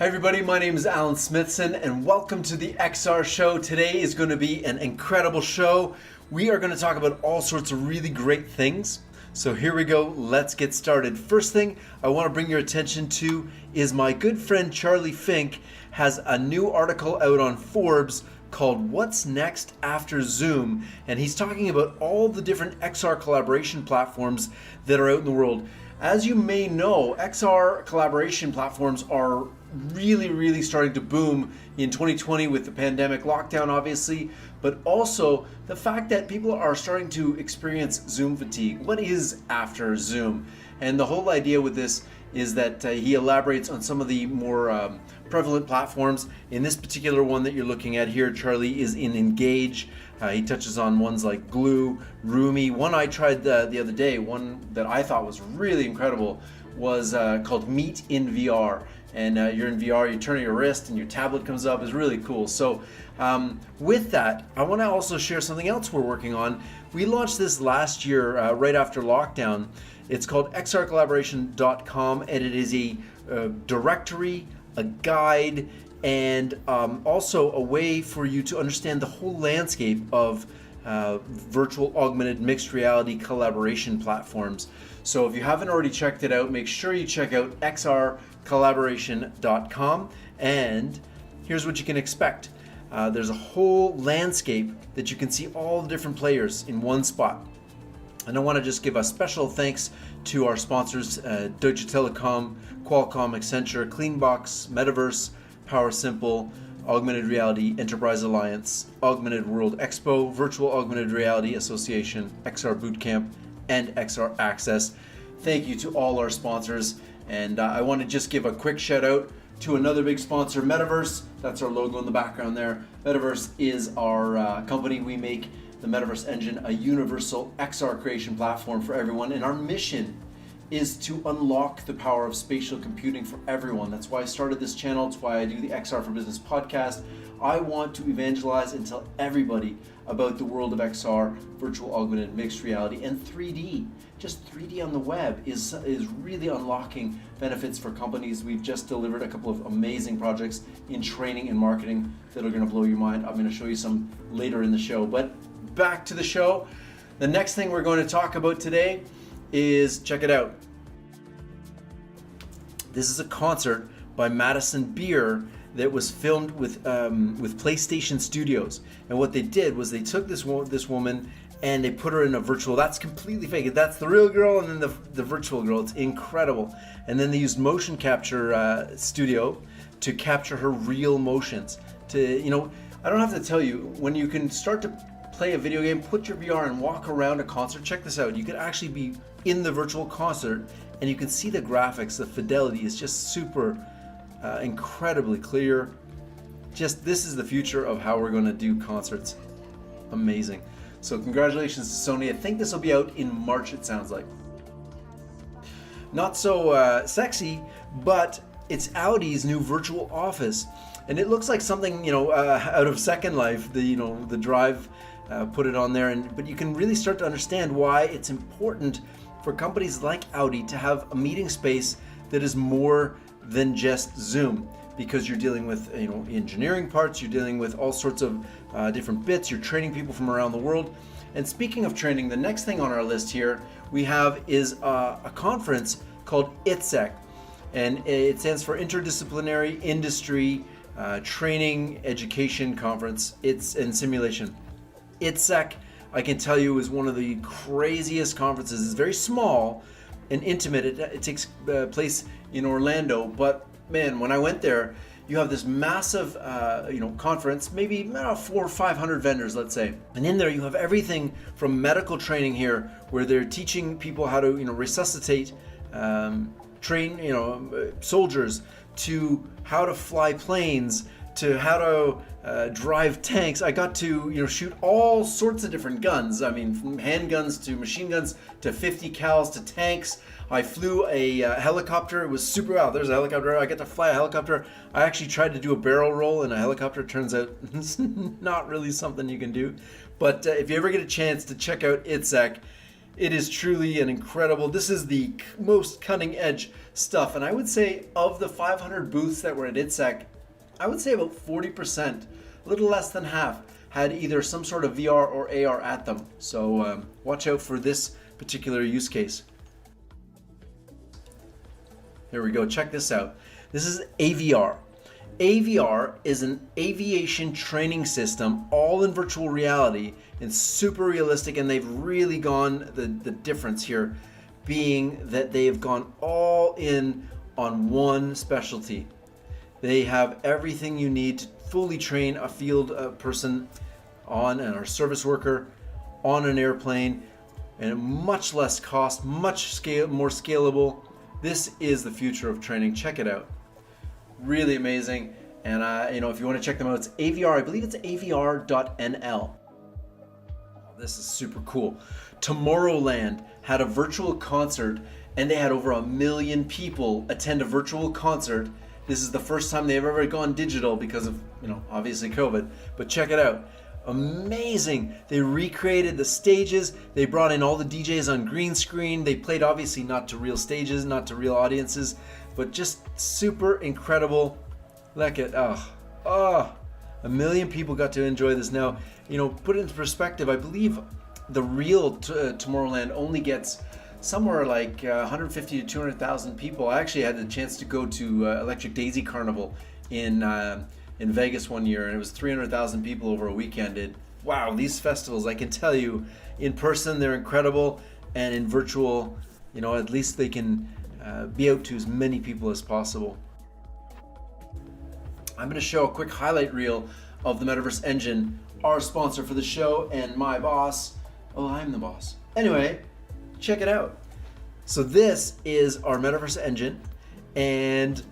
Hi everybody, my name is Alan Smithson and welcome to the XR Show. Today is going to be an incredible show. We are going to talk about all sorts of really great things. So here we go, let's get started. First thing I want to bring your attention to is my good friend Charlie Fink has a new article out on Forbes called What's Next After Zoom, and he's talking about all the different XR collaboration platforms that are out in the world. As you may know, XR collaboration platforms are really starting to boom in 2020 with the pandemic lockdown, obviously, but also the fact that people are starting to experience Zoom fatigue. What is after Zoom? And the whole idea with this is that he elaborates on some of the more prevalent platforms. In this particular one that you're looking at here, Charlie is in Engage. He touches on ones like Glue, Roomy. One I tried the other day, one that I thought was really incredible, was called Meet in VR. And you're in VR, you turn your wrist and your tablet comes up. It's really cool. So with that, I want to also share something else we're working on. We launched this last year right after lockdown. It's called xrcollaboration.com, and it is a directory, a guide, and also a way for you to understand the whole landscape of virtual augmented mixed reality collaboration platforms. So if you haven't already checked it out, make sure you check out xrcollaboration.com, and here's what you can expect. There's a whole landscape that you can see all the different players in one spot. And I want to just give a special thanks to our sponsors, Deutsche Telekom, Qualcomm, Accenture, Cleanbox, Metaverse, PowerSimple, Augmented Reality Enterprise Alliance, Augmented World Expo, Virtual Augmented Reality Association, XR Bootcamp, and XR Access. Thank you to all our sponsors. And I want to just give a quick shout out to another big sponsor, Metaverse. That's our logo in the background there. Metaverse is our company. We make the Metaverse Engine a universal XR creation platform for everyone. And our mission is to unlock the power of spatial computing for everyone. That's why I started this channel. It's why I do the XR for Business podcast. I want to evangelize and tell everybody about the world of XR, virtual augmented mixed reality, and 3D. Just 3D on the web is really unlocking benefits for companies. We've just delivered a couple of amazing projects in training and marketing that are going to blow your mind. I'm going to show you some later in the show. But back to the show. The next thing we're going to talk about today is, check it out. This is a concert by Madison Beer that was filmed with PlayStation Studios. And what they did was they took this woman and they put her in a virtual, that's completely fake. That's the real girl and then the virtual girl. It's incredible. And then they used motion capture studio to capture her real motions. I don't have to tell you, when you can start to play a video game, put your VR and walk around a concert, check this out. You could actually be in the virtual concert and you can see the graphics, the fidelity is just super incredibly clear. Just, this is the future of how we're going to do concerts. Amazing. So congratulations to Sony. I think this will be out in March, it sounds like. Not so sexy, but it's Audi's new virtual office. And it looks like something, out of Second Life, the Drive put it on there. But you can really start to understand why it's important for companies like Audi to have a meeting space that is more than just Zoom, because you're dealing with engineering parts, you're dealing with all sorts of different bits, you're training people from around the world. And speaking of training, the next thing on our list here we have is a conference called ITSEC, and it stands for Interdisciplinary Industry Training Education Conference. It's in simulation. ITSEC, I can tell you, is one of the craziest conferences. It's very small and intimate. It takes place in Orlando, but man, when I went there, you have this massive conference, maybe 400 or 500 vendors, let's say. And in there you have everything from medical training here, where they're teaching people how to resuscitate, train soldiers, to how to fly planes, to how to drive tanks. I got to shoot all sorts of different guns. I mean, from handguns to machine guns to 50 cals to tanks. I flew a helicopter. It was super wow. There's a helicopter. I got to fly a helicopter. I actually tried to do a barrel roll in a helicopter. Turns out it's not really something you can do. But if you ever get a chance to check out ITSEC, It is truly an incredible, this is the most cutting edge stuff. And I would say of the 500 booths that were at ITSEC, I would say about 40%, a little less than half, had either some sort of VR or AR at them. So watch out for this particular use case. Here we go, check this out. This is AVR. AVR is an aviation training system, all in virtual reality and super realistic, and they've really gone, the difference here being that they've gone all in on one specialty. They have everything you need to fully train a field person on, and our service worker on an airplane, and much less cost, more scalable. This is the future of training. Check it out. Really amazing. And if you want to check them out, it's AVR. I believe it's avr.nl. This is super cool. Tomorrowland had a virtual concert, and they had over 1 million people attend a virtual concert. This is the first time they've ever gone digital because of, obviously COVID. But check it out. Amazing. They recreated the stages. They brought in all the DJs on green screen. They played obviously not to real stages, not to real audiences, but just super incredible. Look at, 1 million people got to enjoy this. Now, put it into perspective, I believe the real Tomorrowland only gets somewhere like 150 to 200,000 people. I actually had the chance to go to Electric Daisy Carnival in Vegas one year, and it was 300,000 people over a weekend. Wow, these festivals, I can tell you, in person they're incredible, and in virtual, at least they can be out to as many people as possible. I'm going to show a quick highlight reel of the Metaverse Engine, our sponsor for the show, and my boss. Oh, I'm the boss. Anyway, check it out. So this is our Metaverse Engine, and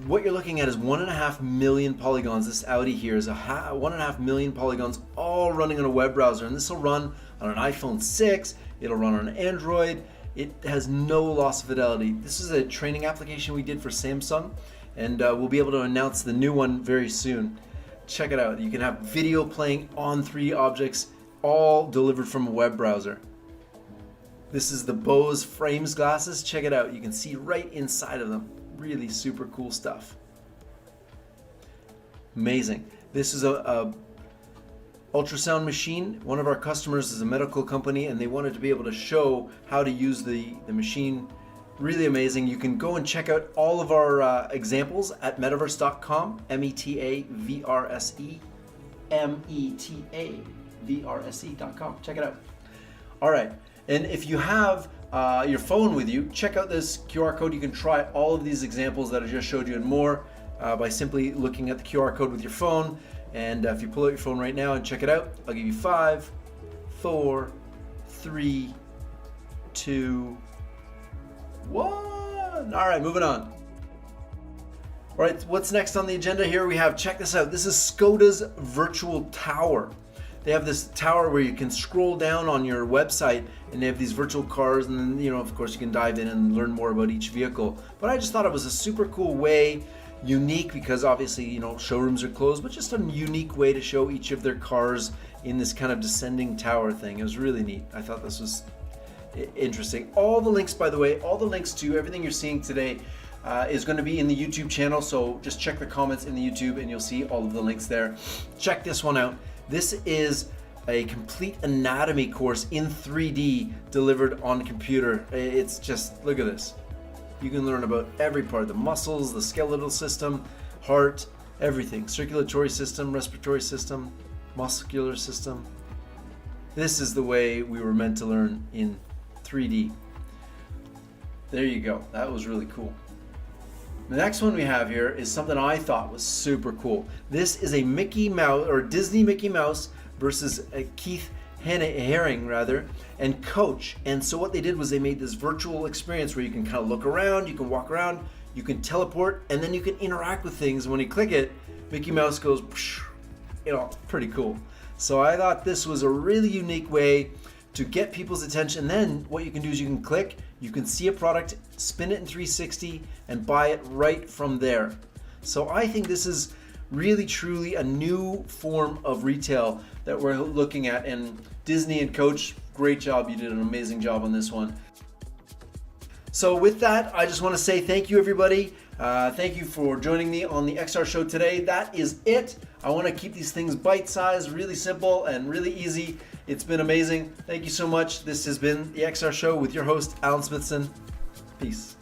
what you're looking at is 1.5 million polygons. This Audi here is 1.5 million polygons, all running on a web browser, and this will run on an iPhone 6. It'll run on an Android. It has no loss of fidelity. This is a training application we did for Samsung, and we'll be able to announce the new one very soon. Check it out. You can have video playing on 3D objects, all delivered from a web browser. This is the Bose Frames glasses. Check it out. You can see right inside of them. Really super cool stuff. Amazing. This is a ultrasound machine. One of our customers is a medical company, and they wanted to be able to show how to use the machine. Really amazing. You can go and check out all of our examples at metaverse.com, metaverse.com. Check it out. All right. And if you have your phone with you, check out this QR code. You can try all of these examples that I just showed you and more by simply looking at the QR code with your phone. And if you pull out your phone right now and check it out, I'll give you 5, 4, 3, 2, 1. All right, moving on. All right, what's next on the agenda here? We have, check this out. This is Skoda's virtual tower. They have this tower where you can scroll down on your website, and they have these virtual cars, and then, of course you can dive in and learn more about each vehicle. But I just thought it was a super cool way, unique, because obviously, showrooms are closed, but just a unique way to show each of their cars in this kind of descending tower thing. It was really neat. I thought this was interesting. All the links, by the way, all the links to everything you're seeing today is going to be in the YouTube channel. So just check the comments in the YouTube and you'll see all of the links there. Check this one out. This is a complete anatomy course in 3D delivered on computer. It's just, look at this. You can learn about every part, the muscles, the skeletal system, heart, everything. Circulatory system, respiratory system, muscular system. This is the way we were meant to learn in 3D. There you go. That was really cool. The next one we have here is something I thought was super cool. This is a Mickey Mouse, or Disney Mickey Mouse versus a Keith Haring and Coach. And so what they did was they made this virtual experience where you can kind of look around, you can walk around, you can teleport, and then you can interact with things. When you click it, Mickey Mouse goes, pretty cool. So I thought this was a really unique way to get people's attention. And then what you can do is you can click, you can see a product, spin it in 360, and buy it right from there. So I think this is really truly a new form of retail that we're looking at. And Disney and Coach, great job. You did an amazing job on this one. So with that, I just want to say thank you, everybody. Thank you for joining me on the XR show today. That is it. I want to keep these things bite-sized, really simple and really easy. It's been amazing. Thank you so much. This has been the XR show with your host, Alan Smithson. Peace.